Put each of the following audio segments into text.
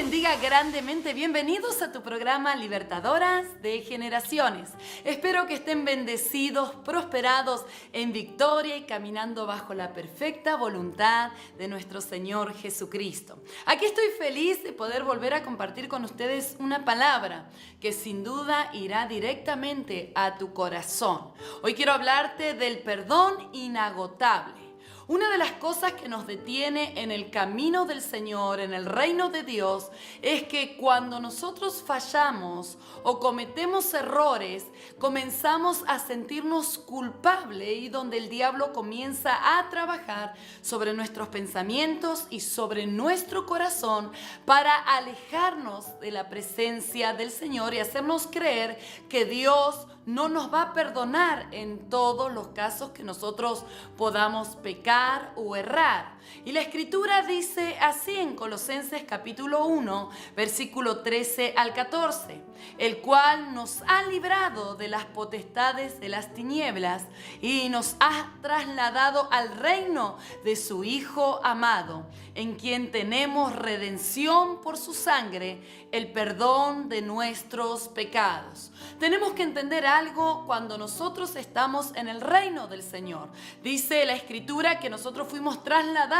bendiga grandemente. Bienvenidos a tu programa Libertadoras de Generaciones. Espero que estén bendecidos, prosperados en victoria y caminando bajo la perfecta voluntad de nuestro Señor Jesucristo. Aquí estoy feliz de poder volver a compartir con ustedes una palabra que sin duda irá directamente a tu corazón. Hoy quiero hablarte del perdón inagotable. Una de las cosas que nos detiene en el camino del Señor, en el reino de Dios, es que cuando nosotros fallamos o cometemos errores, comenzamos a sentirnos culpables y donde el diablo comienza a trabajar sobre nuestros pensamientos y sobre nuestro corazón para alejarnos de la presencia del Señor y hacernos creer que Dios no nos va a perdonar en todos los casos que nosotros podamos pecar o errar. Y la Escritura dice así en Colosenses capítulo 1, versículo 13 al 14, el cual nos ha librado de las potestades de las tinieblas y nos ha trasladado al reino de su Hijo amado, en quien tenemos redención por su sangre, el perdón de nuestros pecados. Tenemos que entender algo cuando nosotros estamos en el reino del Señor. Dice la Escritura que nosotros fuimos trasladados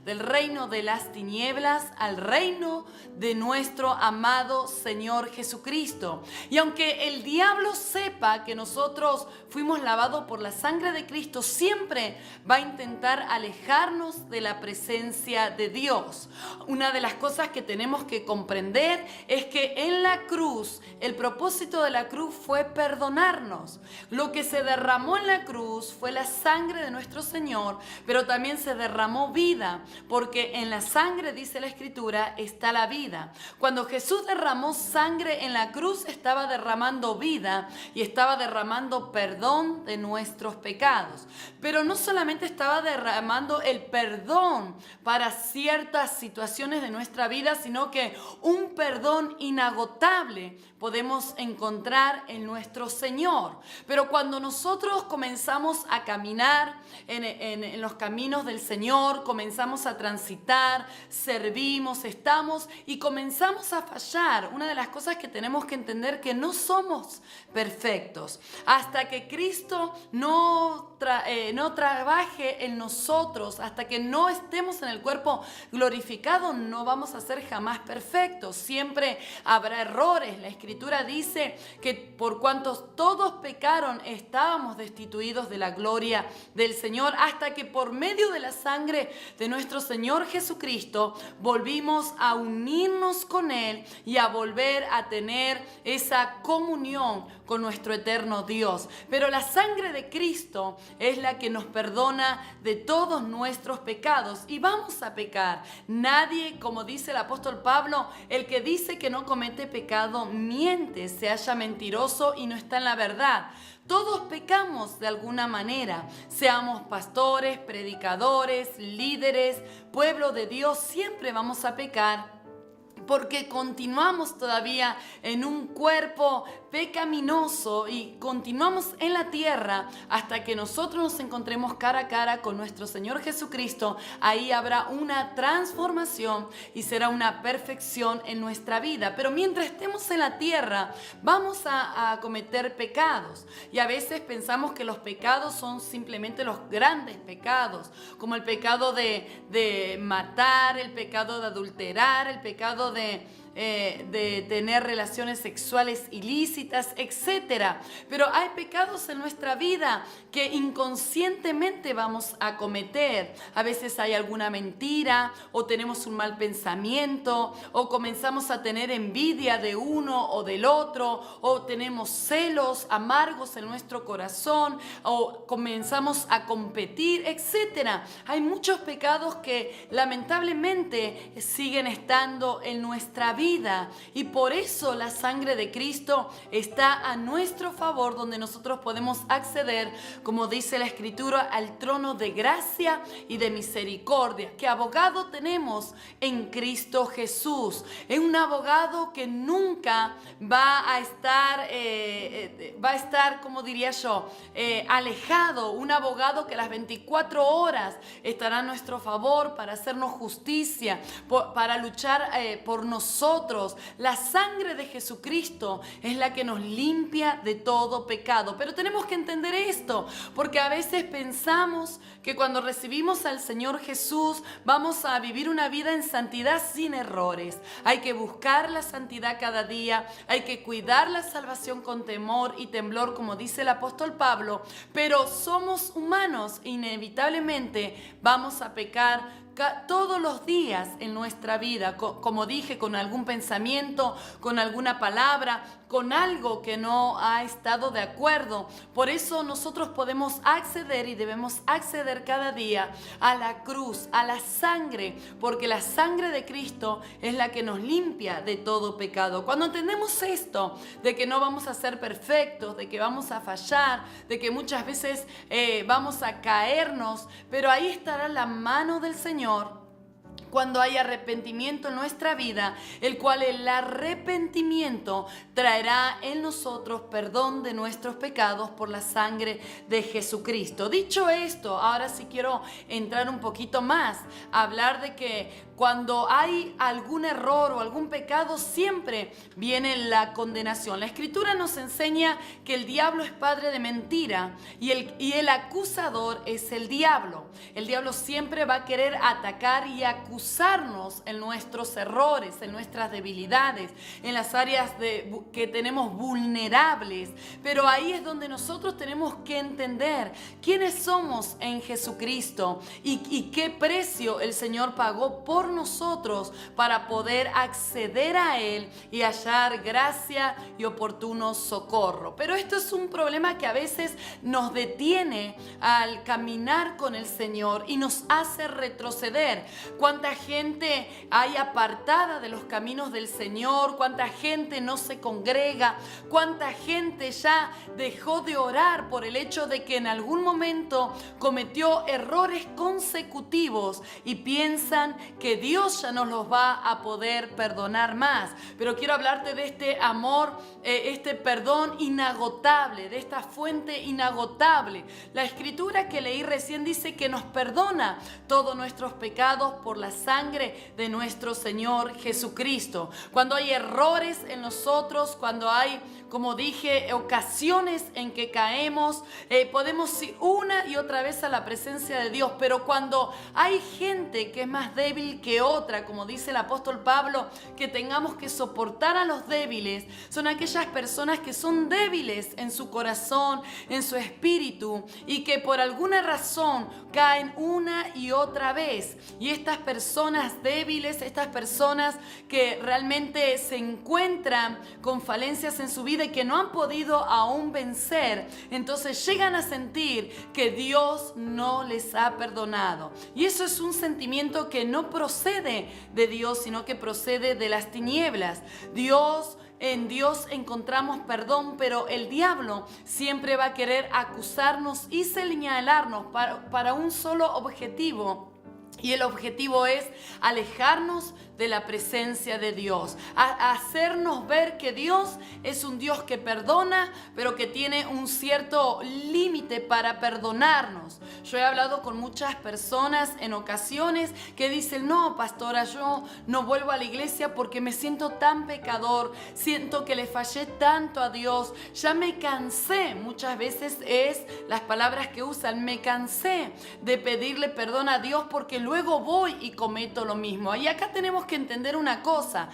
del reino de las tinieblas al reino de nuestro amado Señor Jesucristo. Y aunque el diablo sepa que nosotros fuimos lavados por la sangre de Cristo, siempre va a intentar alejarnos de la presencia de Dios. Una de las cosas que tenemos que comprender es que en la cruz, el propósito de la cruz fue perdonarnos. Lo que se derramó en la cruz fue la sangre de nuestro Señor, pero también se derramó vida, porque en la sangre, dice la Escritura, está la vida. Cuando Jesús derramó sangre en la cruz, estaba derramando vida y estaba derramando perdón de nuestros pecados. Pero no solamente estaba derramando el perdón para ciertas situaciones de nuestra vida, sino que un perdón inagotable podemos encontrar en nuestro Señor. Pero cuando nosotros comenzamos a caminar en los caminos del Señor, comenzamos a transitar, servimos, estamos y comenzamos a fallar. Una de las cosas que tenemos que entender que no somos perfectos. Hasta que Cristo no trabaje en nosotros, hasta que no estemos en el cuerpo glorificado, no vamos a ser jamás perfectos. Siempre habrá errores. La Escritura dice que por cuanto todos pecaron, estábamos destituidos de la gloria del Señor, hasta que por medio de la sangre de nuestro Señor Jesucristo volvimos a unirnos con Él y a volver a tener esa comunión con nuestro eterno Dios. Pero la sangre de Cristo es la que nos perdona de todos nuestros pecados y vamos a pecar. Nadie, como dice el apóstol Pablo, el que dice que no comete pecado miente, se halla mentiroso y no está en la verdad. Todos pecamos de alguna manera, seamos pastores, predicadores, líderes, pueblo de Dios, siempre vamos a pecar. Porque continuamos todavía en un cuerpo pecaminoso y continuamos en la tierra hasta que nosotros nos encontremos cara a cara con nuestro Señor Jesucristo. Ahí habrá una transformación y será una perfección en nuestra vida. Pero mientras estemos en la tierra vamos a cometer pecados y a veces pensamos que los pecados son simplemente los grandes pecados, como el pecado de matar, el pecado de adulterar, el pecado de tener relaciones sexuales ilícitas, etc. Pero hay pecados en nuestra vida que inconscientemente vamos a cometer. A veces hay alguna mentira o tenemos un mal pensamiento o comenzamos a tener envidia de uno o del otro o tenemos celos amargos en nuestro corazón o comenzamos a competir, etc. Hay muchos pecados que lamentablemente siguen estando en nuestra vida y por eso la sangre de Cristo está a nuestro favor, donde nosotros podemos acceder, como dice la Escritura, al trono de gracia y de misericordia. ¿Qué abogado tenemos en Cristo Jesús? Es un abogado que nunca va a estar, como diría yo, alejado. Un abogado que las 24 horas estará a nuestro favor para hacernos justicia, para luchar por nosotros. La sangre de Jesucristo es la que nos limpia de todo pecado. Pero tenemos que entender esto, porque a veces pensamos que cuando recibimos al Señor Jesús vamos a vivir una vida en santidad sin errores. Hay que buscar la santidad cada día, hay que cuidar la salvación con temor y temblor, como dice el apóstol Pablo, pero somos humanos, inevitablemente vamos a pecar todos los días en nuestra vida, como dije, con algún pensamiento, con alguna palabra, con algo que no ha estado de acuerdo. Por eso nosotros podemos acceder y debemos acceder cada día a la cruz, a la sangre, porque la sangre de Cristo es la que nos limpia de todo pecado. Cuando entendemos esto, de que no vamos a ser perfectos, de que vamos a fallar, de que muchas veces vamos a caernos, pero ahí estará la mano del Señor cuando hay arrepentimiento en nuestra vida, el cual el arrepentimiento traerá en nosotros perdón de nuestros pecados por la sangre de Jesucristo. Dicho esto, ahora sí quiero entrar un poquito más, a hablar de que cuando hay algún error o algún pecado, siempre viene la condenación. La Escritura nos enseña que el diablo es padre de mentira y el acusador es el diablo. El diablo siempre va a querer atacar y acusarnos en nuestros errores, en nuestras debilidades, en las áreas que tenemos vulnerables. Pero ahí es donde nosotros tenemos que entender quiénes somos en Jesucristo y qué precio el Señor pagó por nosotros para poder acceder a Él y hallar gracia y oportuno socorro. Pero esto es un problema que a veces nos detiene al caminar con el Señor y nos hace retroceder. Cuánta gente hay apartada de los caminos del Señor, cuánta gente no se congrega, cuánta gente ya dejó de orar por el hecho de que en algún momento cometió errores consecutivos y piensan que Dios ya no los va a poder perdonar más. Pero quiero hablarte de este amor, este perdón inagotable, de esta fuente inagotable. La Escritura que leí recién dice que nos perdona todos nuestros pecados por la sangre de nuestro Señor Jesucristo. Cuando hay errores en nosotros, cuando hay, como dije, ocasiones en que caemos, podemos ir una y otra vez a la presencia de Dios. Pero cuando hay gente que es más débil que otra, como dice el apóstol Pablo, que tengamos que soportar a los débiles, son aquellas personas que son débiles en su corazón, en su espíritu, y que por alguna razón caen una y otra vez. Y estas personas débiles, estas personas que realmente se encuentran con falencias en su vida y que no han podido aún vencer, entonces llegan a sentir que Dios no les ha perdonado. Y eso es un sentimiento que no procede de Dios, sino que procede de las tinieblas. En Dios encontramos perdón, pero el diablo siempre va a querer acusarnos y señalarnos para un solo objetivo. Y el objetivo es alejarnos de la presencia de Dios, a hacernos ver que Dios es un Dios que perdona, pero que tiene un cierto límite para perdonarnos. Yo he hablado con muchas personas en ocasiones que dicen: no, pastora, yo no vuelvo a la iglesia porque me siento tan pecador, siento que le fallé tanto a Dios, ya me cansé. Muchas veces es las palabras que usan: me cansé de pedirle perdón a Dios porque luego voy y cometo lo mismo. Y acá tenemos que entender una cosa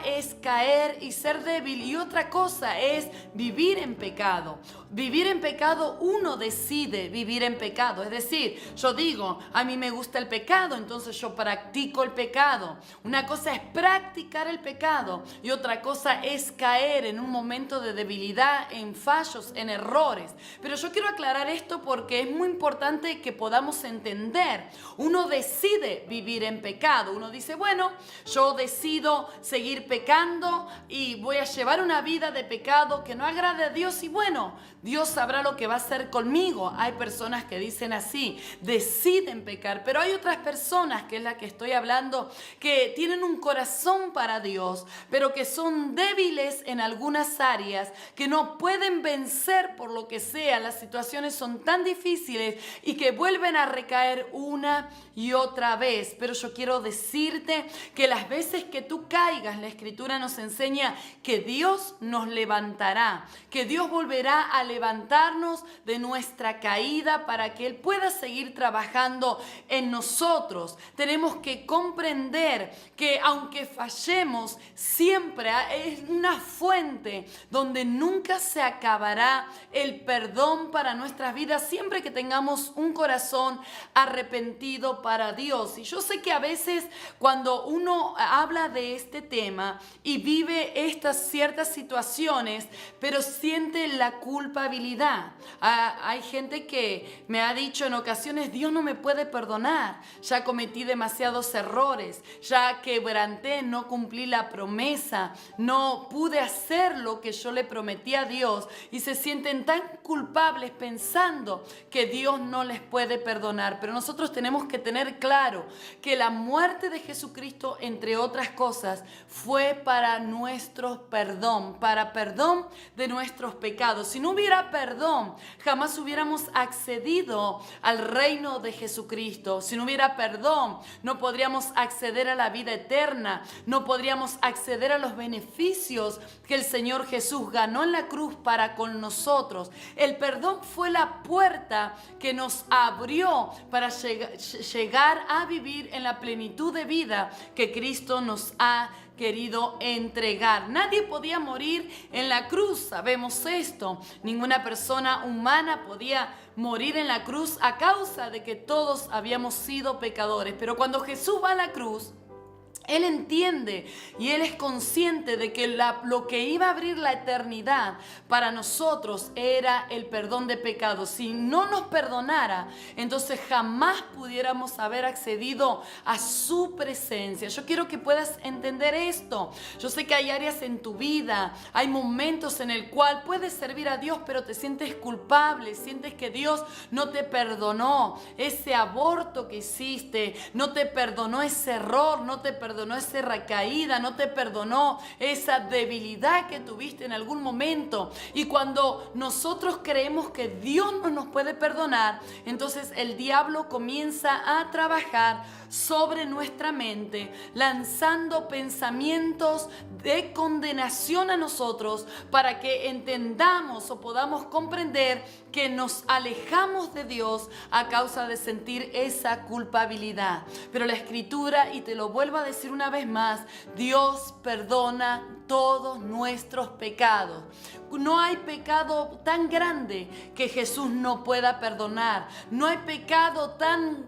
es caer y ser débil, y otra cosa es vivir en pecado. Vivir en pecado, uno decide vivir en pecado, es decir, yo digo: a mí me gusta el pecado, entonces yo practico el pecado. Una cosa es practicar el pecado y otra cosa es caer en un momento de debilidad, en fallos, en errores. Pero yo quiero aclarar esto porque es muy importante que podamos entender. Uno decide vivir en pecado. Uno dice: dice, bueno, yo decido seguir pecando y voy a llevar una vida de pecado que no agrade a Dios y bueno, Dios sabrá lo que va a hacer conmigo. Hay personas que dicen así, deciden pecar, pero hay otras personas, que es la que estoy hablando, que tienen un corazón para Dios, pero que son débiles en algunas áreas, que no pueden vencer por lo que sea. Las situaciones son tan difíciles y que vuelven a recaer una y otra vez. Pero yo quiero decirte que las veces que tú caigas, la Escritura nos enseña que Dios nos levantará, que Dios volverá a levantarnos de nuestra caída para que Él pueda seguir trabajando en nosotros. Tenemos que comprender que aunque fallemos, siempre es una fuente donde nunca se acabará el perdón para nuestras vidas, siempre que tengamos un corazón arrepentido para Dios. Y yo sé que a veces cuando uno habla de este tema y vive estas ciertas situaciones, pero siente la culpabilidad. Hay gente que me ha dicho en ocasiones, Dios no me puede perdonar, ya cometí demasiados errores, ya quebranté, no cumplí la promesa, no pude hacer lo que yo le prometí a Dios, y se sienten tan culpables pensando que Dios no les puede perdonar. Pero nosotros tenemos que tener claro que la muerte de Jesucristo, entre otras cosas, fue para nuestro perdón, para perdón de nuestros pecados. Si no hubiera perdón, jamás hubiéramos accedido al reino de Jesucristo. Si no hubiera perdón, no podríamos acceder a la vida eterna, no podríamos acceder a los beneficios que el Señor Jesús ganó en la cruz para con nosotros. El perdón fue la puerta que nos abrió para llegar a vivir en la plenitud de vida que Cristo nos ha querido entregar. Nadie podía morir en la cruz, sabemos esto. Ninguna persona humana podía morir en la cruz a causa de que todos habíamos sido pecadores. Pero cuando Jesús va a la cruz, Él entiende y Él es consciente de que lo que iba a abrir la eternidad para nosotros era el perdón de pecados. Si no nos perdonara, entonces jamás pudiéramos haber accedido a su presencia. Yo quiero que puedas entender esto. Yo sé que hay áreas en tu vida, hay momentos en el cual puedes servir a Dios, pero te sientes culpable, sientes que Dios no te perdonó ese aborto que hiciste, no te perdonó ese error, no te perdonó esa recaída, no te perdonó esa debilidad que tuviste en algún momento. Y cuando nosotros creemos que Dios no nos puede perdonar, entonces el diablo comienza a trabajar sobre nuestra mente, lanzando pensamientos de condenación a nosotros para que entendamos o podamos comprender que nos alejamos de Dios a causa de sentir esa culpabilidad. Pero la Escritura, y te lo vuelvo a decir una vez más, Dios perdona todos nuestros pecados. No hay pecado tan grande que Jesús no pueda perdonar. No hay pecado tan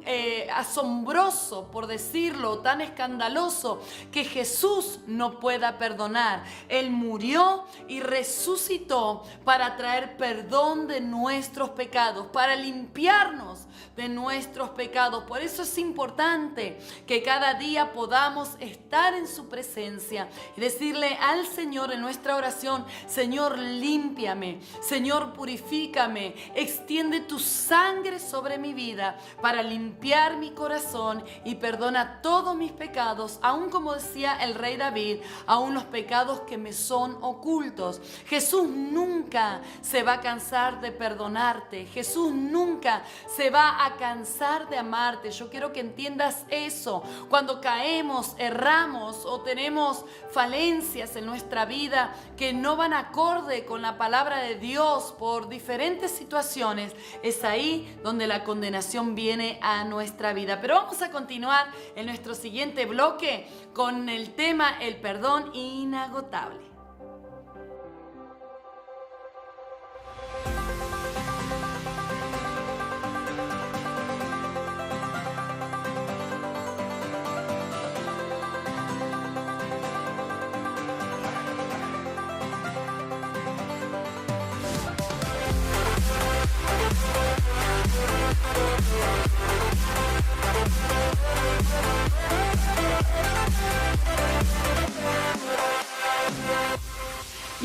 asombroso, por decirlo, tan escandaloso, que Jesús no pueda perdonar. Él murió y resucitó para traer perdón de nuestros pecados, para limpiarnos de nuestros pecados. Por eso es importante que cada día podamos estar en su presencia y decirle al Señor en nuestra oración: Señor, límpiame, Señor, purifícame, extiende tu sangre sobre mi vida para limpiar mi corazón y perdona todos mis pecados, aun como decía el rey David, aun los pecados que me son ocultos. Jesús nunca se va a cansar de perdonarte. Jesús nunca se va a cansar de amarte. Yo quiero que entiendas eso. Cuando caemos, erramos o tenemos falencias en nuestra vida que no van acorde con la palabra de Dios por diferentes situaciones, es ahí donde la condenación viene a nuestra vida. Pero vamos a continuar en nuestro siguiente bloque con el tema el perdón inagotable.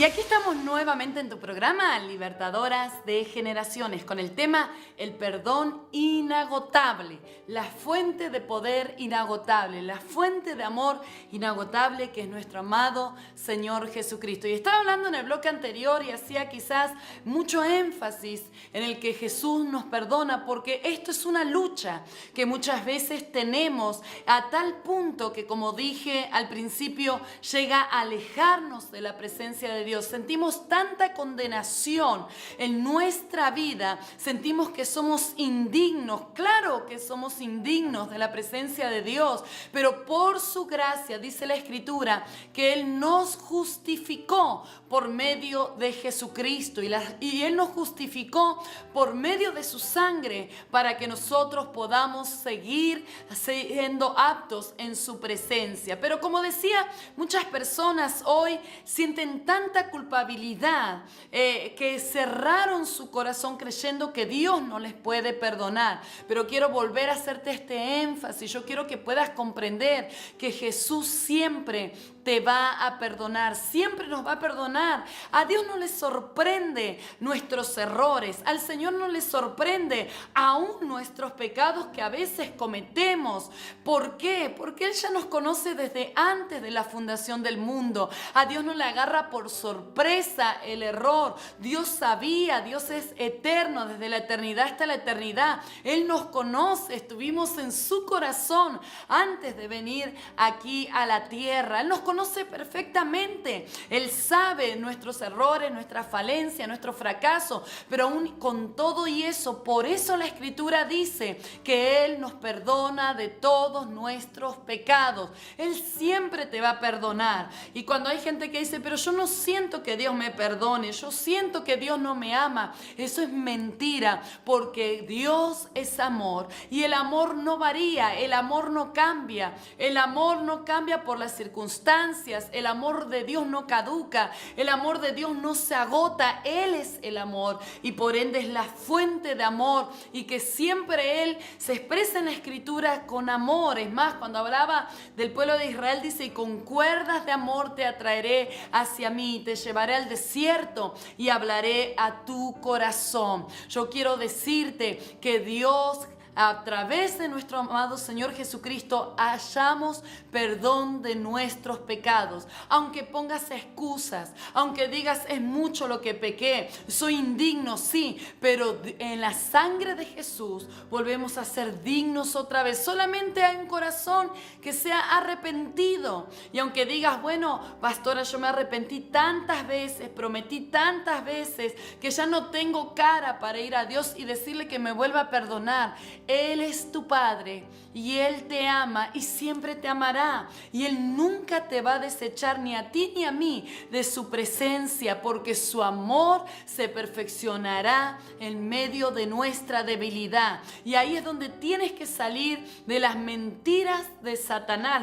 Y aquí estamos nuevamente en tu programa Libertadoras de Generaciones con el tema el perdón inagotable, la fuente de poder inagotable, la fuente de amor inagotable que es nuestro amado Señor Jesucristo. Y estaba hablando en el bloque anterior y hacía quizás mucho énfasis en el que Jesús nos perdona, porque esto es una lucha que muchas veces tenemos a tal punto que, como dije al principio, llega a alejarnos de la presencia de Dios. Sentimos tanta condenación en nuestra vida, sentimos que somos indignos. Claro que somos indignos de la presencia de Dios, pero por su gracia, dice la Escritura, que Él nos justificó por medio de Jesucristo y Él nos justificó por medio de su sangre para que nosotros podamos seguir siendo aptos en su presencia. Pero como decía, muchas personas hoy sienten tanta culpabilidad que cerraron su corazón creyendo que Dios no les puede perdonar. Pero quiero volver a hacerte este énfasis. Yo quiero que puedas comprender que Jesús siempre te va a perdonar, siempre nos va a perdonar. A Dios no le sorprende nuestros errores, al Señor no le sorprende aún nuestros pecados que a veces cometemos. ¿Por qué? Porque Él ya nos conoce desde antes de la fundación del mundo. A Dios no le agarra por sorpresa el error. Dios sabía, Dios es eterno, desde la eternidad hasta la eternidad. Él nos conoce, estuvimos en su corazón antes de venir aquí a la tierra. Él nos conoce perfectamente. Él sabe nuestros errores, nuestra falencia, nuestro fracaso, pero aún con todo y eso, por eso la Escritura dice que Él nos perdona de todos nuestros pecados. Él siempre te va a perdonar. Y cuando hay gente que dice, pero yo no siento que Dios me perdone, yo siento que Dios no me ama, eso es mentira, porque Dios es amor y el amor no varía, el amor no cambia, el amor no cambia por las circunstancias, el amor de Dios no caduca, el amor de Dios no se agota. Él es el amor y por ende es la fuente de amor, y que siempre Él se expresa en la Escritura con amor. Es más, cuando hablaba del pueblo de Israel dice, y con cuerdas de amor te atraeré hacia mí, te llevaré al desierto y hablaré a tu corazón. Yo quiero decirte que Dios, a través de nuestro amado Señor Jesucristo, hallamos perdón de nuestros pecados. Aunque pongas excusas, aunque digas es mucho lo que pequé, soy indigno, sí, pero en la sangre de Jesús volvemos a ser dignos otra vez. Solamente hay un corazón que sea arrepentido. Y aunque digas, bueno, pastora, yo me arrepentí tantas veces, prometí tantas veces que ya no tengo cara para ir a Dios y decirle que me vuelva a perdonar. Él es tu Padre y Él te ama y siempre te amará. Y Él nunca te va a desechar, ni a ti ni a mí, de su presencia, porque su amor se perfeccionará en medio de nuestra debilidad. Y ahí es donde tienes que salir de las mentiras de Satanás,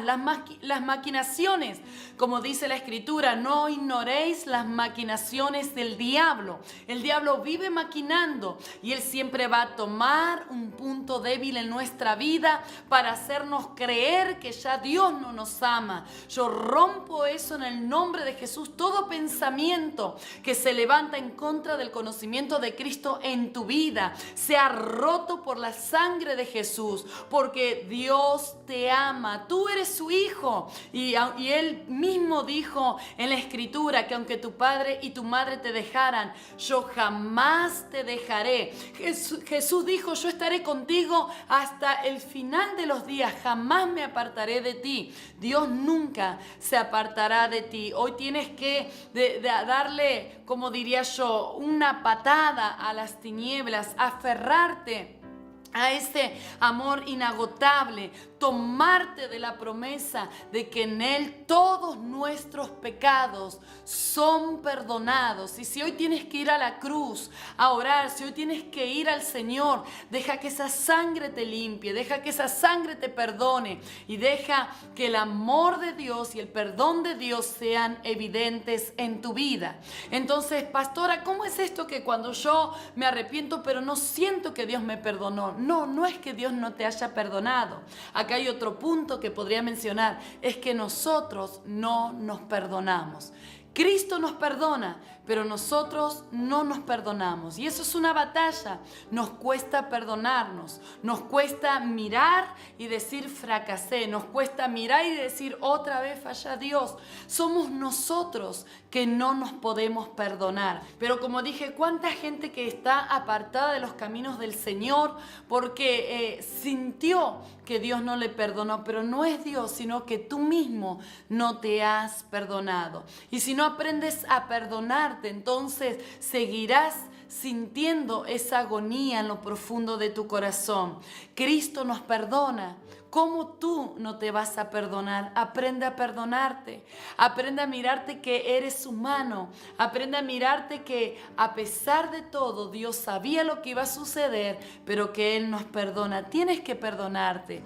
las maquinaciones. Como dice la Escritura, no ignoréis las maquinaciones del diablo. El diablo vive maquinando y él siempre va a tomar un punto débil en nuestra vida para hacernos creer que ya Dios no nos ama. Yo rompo eso en el nombre de Jesús. Todo pensamiento que se levanta en contra del conocimiento de Cristo en tu vida sea roto por la sangre de Jesús, porque Dios te ama. Tú eres su hijo y Él mismo dijo en la Escritura que aunque tu padre y tu madre te dejaran, yo jamás te dejaré. Jesús dijo, yo estaré contigo hasta el final de los días, jamás me apartaré de ti. Dios nunca se apartará de ti. Hoy tienes que darle, como diría yo, una patada a las tinieblas, aferrarte a ese amor inagotable, tomarte de la promesa de que en Él todos nuestros pecados son perdonados. Y si hoy tienes que ir a la cruz a orar, si hoy tienes que ir al Señor, deja que esa sangre te limpie, deja que esa sangre te perdone y deja que el amor de Dios y el perdón de Dios sean evidentes en tu vida. Entonces, pastora, ¿cómo es esto que cuando yo me arrepiento pero no siento que Dios me perdonó? No es que Dios no te haya perdonado. Acá hay otro punto que podría mencionar, es que nosotros no nos perdonamos. Cristo nos perdona, pero nosotros no nos perdonamos. Y eso es una batalla. Nos cuesta perdonarnos. Nos cuesta mirar y decir fracasé. Nos cuesta mirar y decir otra vez falla Dios. Somos nosotros que no nos podemos perdonar. Pero como dije, ¿cuánta gente que está apartada de los caminos del Señor porque sintió que Dios no le perdonó? Pero no es Dios, sino que tú mismo no te has perdonado. Y si no aprendes a perdonarte, entonces seguirás sintiendo esa agonía en lo profundo de tu corazón. Cristo nos perdona. ¿Cómo tú no te vas a perdonar? Aprende a perdonarte. Aprende a mirarte que eres humano. Aprende a mirarte que a pesar de todo, Dios sabía lo que iba a suceder, pero que Él nos perdona. Tienes que perdonarte.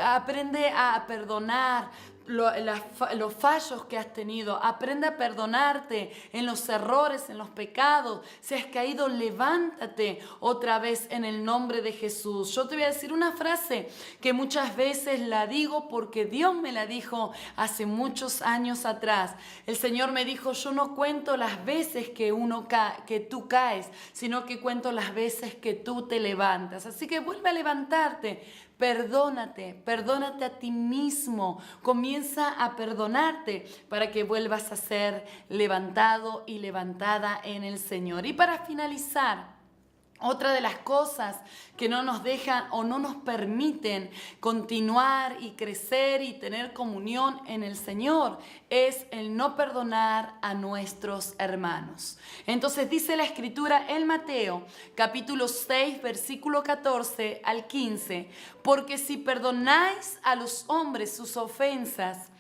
Aprende a perdonar los fallos que has tenido. Aprende a perdonarte en los errores, en los pecados. Si has caído, levántate otra vez en el nombre de Jesús. Yo te voy a decir una frase que muchas veces la digo porque Dios me la dijo hace muchos años atrás. El Señor me dijo: yo no cuento las veces que tú caes, sino que cuento las veces que tú te levantas. Así que vuelve a levantarte. Perdónate a ti mismo. Comienza a perdonarte para que vuelvas a ser levantado y levantada en el Señor. Y para finalizar, otra de las cosas que no nos dejan o no nos permiten continuar y crecer y tener comunión en el Señor es el no perdonar a nuestros hermanos. Entonces dice la Escritura en Mateo capítulo 6 versículo 14 al 15: porque si perdonáis a los hombres sus ofensas,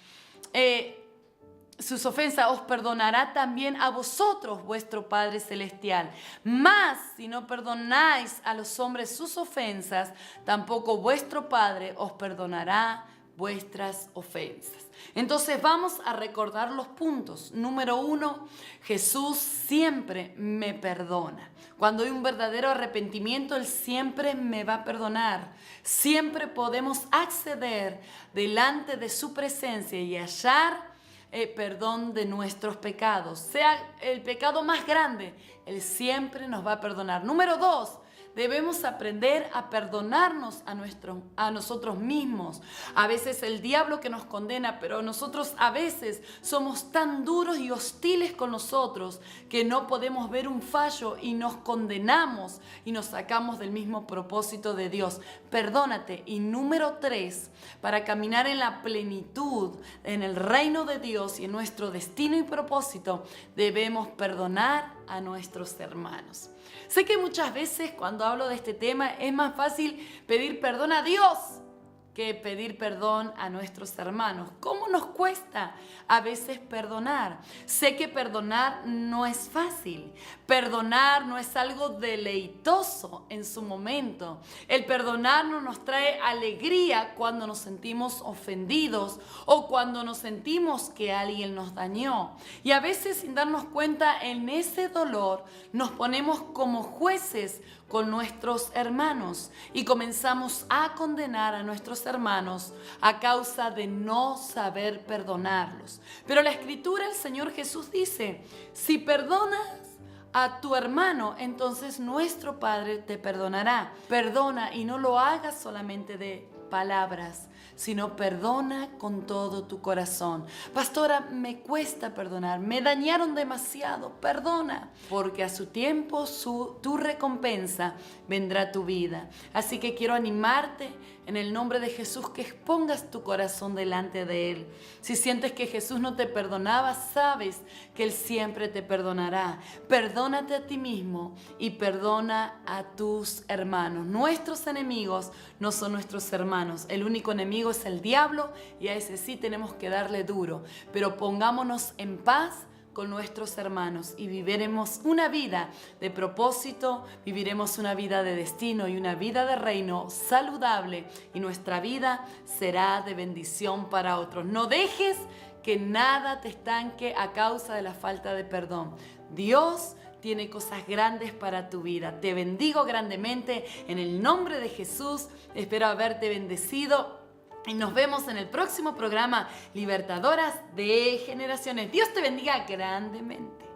os perdonará también a vosotros vuestro Padre Celestial. Mas si no perdonáis a los hombres sus ofensas, tampoco vuestro Padre os perdonará vuestras ofensas. Entonces vamos a recordar los puntos. Número 1, Jesús siempre me perdona. Cuando hay un verdadero arrepentimiento, Él siempre me va a perdonar. Siempre podemos acceder delante de su presencia y hallar perdón de nuestros pecados. Sea el pecado más grande, Él siempre nos va a perdonar. Número 2, debemos aprender a perdonarnos a nosotros mismos. A veces el diablo que nos condena, pero nosotros a veces somos tan duros y hostiles con nosotros que no podemos ver un fallo y nos condenamos y nos sacamos del mismo propósito de Dios. Perdónate. Y número 3, para caminar en la plenitud, en el reino de Dios y en nuestro destino y propósito, debemos perdonar a nuestros hermanos. Sé que muchas veces cuando hablo de este tema es más fácil pedir perdón a Dios que pedir perdón a nuestros hermanos. ¿Cómo nos cuesta a veces perdonar? Sé que perdonar no es fácil. Perdonar no es algo deleitoso en su momento. El perdonar no nos trae alegría cuando nos sentimos ofendidos o cuando nos sentimos que alguien nos dañó. Y a veces, sin darnos cuenta, en ese dolor nos ponemos como jueces con nuestros hermanos y comenzamos a condenar a nuestros hermanos a causa de no saber perdonarlos. Pero la Escritura, el Señor Jesús dice: si perdonas a tu hermano, entonces nuestro Padre te perdonará. Perdona, y no lo hagas solamente de palabras, sino perdona con todo tu corazón. Pastora, me cuesta perdonar, me dañaron demasiado. Perdona, porque a su tiempo tu recompensa vendrá a tu vida. Así que quiero animarte en el nombre de Jesús que expongas tu corazón delante de Él. Si sientes que Jesús no te perdonaba, sabes que Él siempre te perdonará. Perdónate a ti mismo y perdona a tus hermanos. Nuestros enemigos no son nuestros hermanos. El único enemigo es el diablo y a ese sí tenemos que darle duro. Pero pongámonos en paz con nuestros hermanos y viviremos una vida de propósito, viviremos una vida de destino y una vida de reino saludable, y nuestra vida será de bendición para otros. No dejes que nada te estanque a causa de la falta de perdón. Dios tiene cosas grandes para tu vida. Te bendigo grandemente en el nombre de Jesús. Espero haberte bendecido Y nos vemos en el próximo programa Libertadoras de Generaciones. Dios te bendiga grandemente.